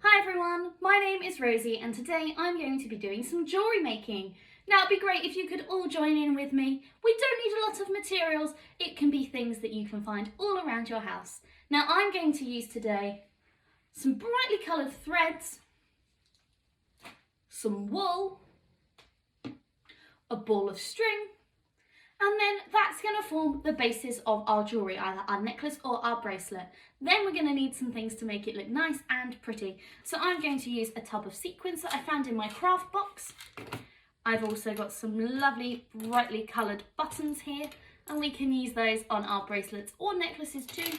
Hi everyone, my name is Rosie and today I'm going to be doing some jewellery making. Now it'd be great if you could all join in with me. We don't need a lot of materials, it can be things that you can find all around your house. Now I'm going to use today some brightly coloured threads, some wool, a ball of string, and then that's going to form the basis of our jewellery, either our necklace or our bracelet. Then we're going to need some things to make it look nice and pretty. So I'm going to use a tub of sequins that I found in my craft box. I've also got some lovely brightly coloured buttons here, and we can use those on our bracelets or necklaces too.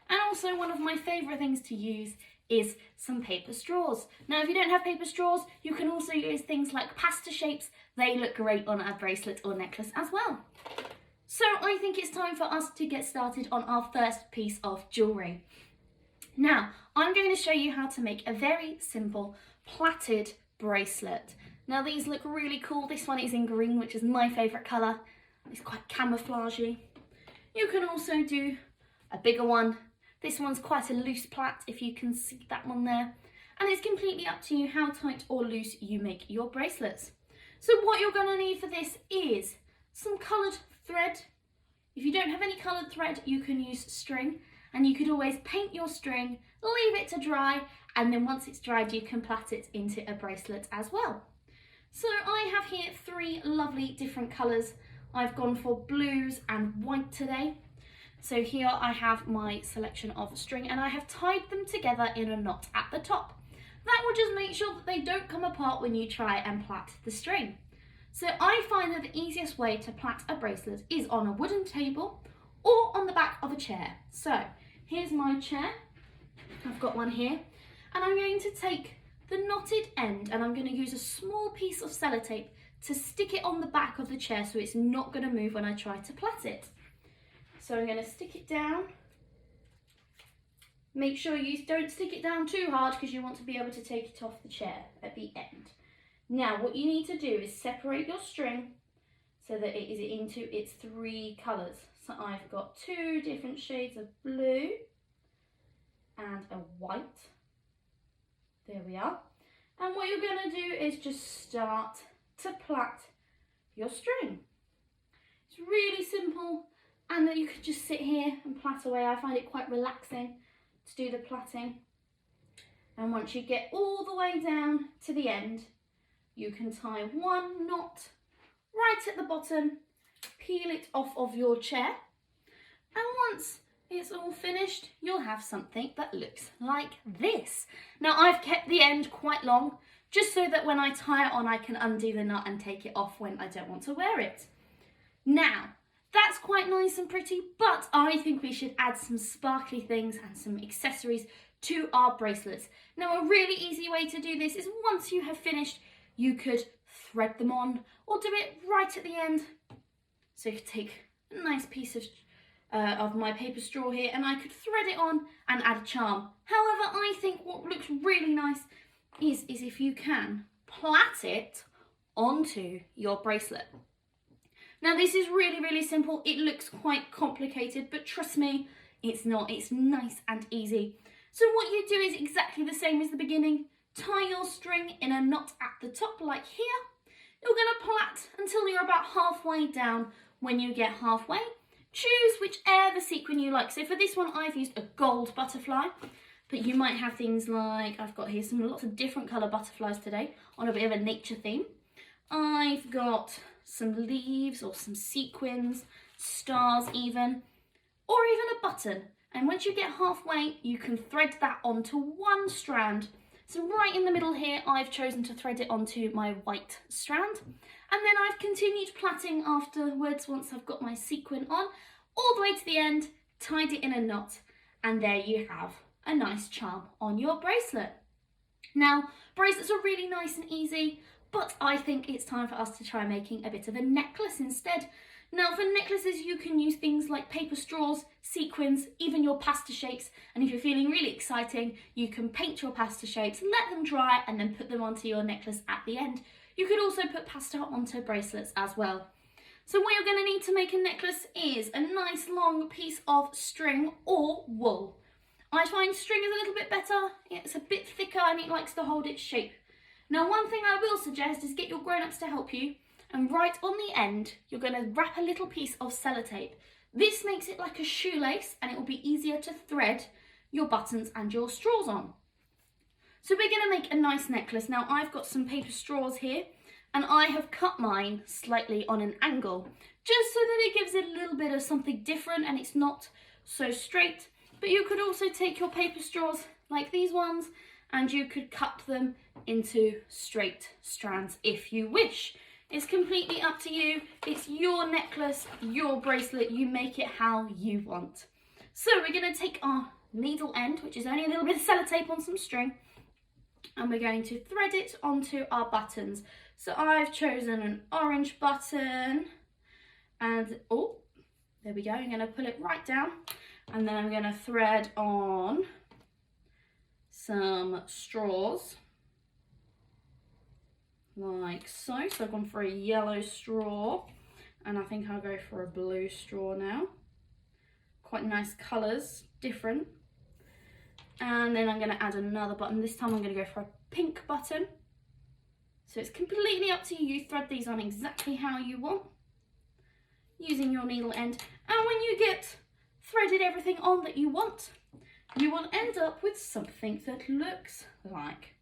And also one of my favourite things to use is some paper straws. Now if you don't have paper straws, you can also use things like pasta shapes. They look great on a bracelet or necklace as well. So I think it's time for us to get started on our first piece of jewellery. Now I'm going to show you how to make a very simple plaited bracelet. Now these look really cool. This one is in green, which is my favourite colour. It's quite camouflagey. You can also do a bigger one. This one's quite a loose plait, if you can see that one there. And it's completely up to you how tight or loose you make your bracelets. So what you're going to need for this is some coloured thread. If you don't have any coloured thread, you can use string. And you could always paint your string, leave it to dry, and then once it's dried, you can plait it into a bracelet as well. So I have here three lovely different colours. I've gone for blues and white today. So here I have my selection of string and I have tied them together in a knot at the top. That will just make sure that they don't come apart when you try and plait the string. So I find that the easiest way to plait a bracelet is on a wooden table or on the back of a chair. So here's my chair, I've got one here, and I'm going to take the knotted end and I'm going to use a small piece of sellotape to stick it on the back of the chair so it's not going to move when I try to plait it. So I'm going to stick it down. Make sure you don't stick it down too hard because you want to be able to take it off the chair at the end. Now what you need to do is separate your string so that it is into its three colours. So I've got two different shades of blue and a white. There we are. And what you're going to do is just start to plait your string. It's really simple. And then you could just sit here and plait away. I find it quite relaxing to do the plaiting. And once you get all the way down to the end, you can tie one knot right at the bottom, peel it off of your chair. And once it's all finished, you'll have something that looks like this. Now I've kept the end quite long, just so that when I tie it on, I can undo the knot and take it off when I don't want to wear it. Now, that's quite nice and pretty, but I think we should add some sparkly things and some accessories to our bracelets. Now, a really easy way to do this is once you have finished, you could thread them on or do it right at the end. So you could take a nice piece of my paper straw here and I could thread it on and add a charm. However, I think what looks really nice is if you can plait it onto your bracelet. Now this is really, really simple. It looks quite complicated, but trust me, it's not. It's nice and easy. So what you do is exactly the same as the beginning. Tie your string in a knot at the top like here. You're going to plait until you're about halfway down. When you get halfway, choose whichever sequin you like. So for this one, I've used a gold butterfly, but you might have things like, I've got here lots of different colour butterflies today on a bit of a nature theme. I've got some leaves or some sequins, stars even, or even a button. And once you get halfway, you can thread that onto one strand. So right in the middle here, I've chosen to thread it onto my white strand. And then I've continued plaiting afterwards once I've got my sequin on, all the way to the end, tied it in a knot, and there you have a nice charm on your bracelet. Now, bracelets are really nice and easy, but I think it's time for us to try making a bit of a necklace instead. Now for necklaces you can use things like paper straws, sequins, even your pasta shapes, and if you're feeling really exciting you can paint your pasta shapes, let them dry and then put them onto your necklace at the end. You could also put pasta onto bracelets as well. So what you're going to need to make a necklace is a nice long piece of string or wool. I find string is a little bit better. It's a bit thicker and it likes to hold its shape. Now, one thing I will suggest is get your grown-ups to help you, and right on the end, you're going to wrap a little piece of sellotape. This makes it like a shoelace and it will be easier to thread your buttons and your straws on. So we're going to make a nice necklace. Now, I've got some paper straws here and I have cut mine slightly on an angle, just so that it gives it a little bit of something different and it's not so straight. But you could also take your paper straws like these ones and you could cut them into straight strands if you wish. It's completely up to you. It's your necklace, your bracelet. You make it how you want. So we're going to take our needle end, which is only a little bit of sellotape on some string, and we're going to thread it onto our buttons. So I've chosen an orange button and, oh, there we go. I'm going to pull it right down and then I'm going to thread on some straws. Like so. So I've gone for a yellow straw and I think I'll go for a blue straw now. Quite nice colours, different. And then I'm going to add another button. This time I'm going to go for a pink button. So it's completely up to you. You thread these on exactly how you want, using your needle end. And when you get threaded everything on that you want, you will end up with something that looks like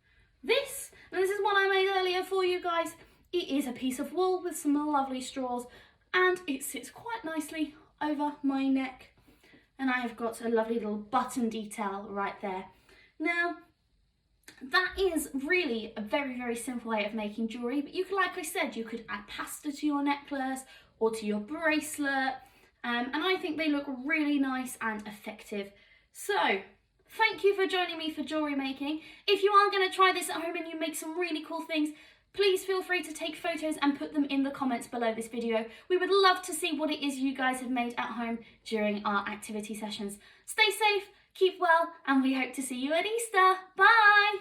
this. And this is one I made earlier for you guys. It is a piece of wool with some lovely straws and it sits quite nicely over my neck. And I have got a lovely little button detail right there. Now, that is really a very, very simple way of making jewellery, but you could, like I said, you could add pasta to your necklace or to your bracelet, and I think they look really nice and effective. So, thank you for joining me for jewellery making. If you are going to try this at home and you make some really cool things, please feel free to take photos and put them in the comments below this video. We would love to see what it is you guys have made at home during our activity sessions. Stay safe, keep well, and we hope to see you at Easter. Bye!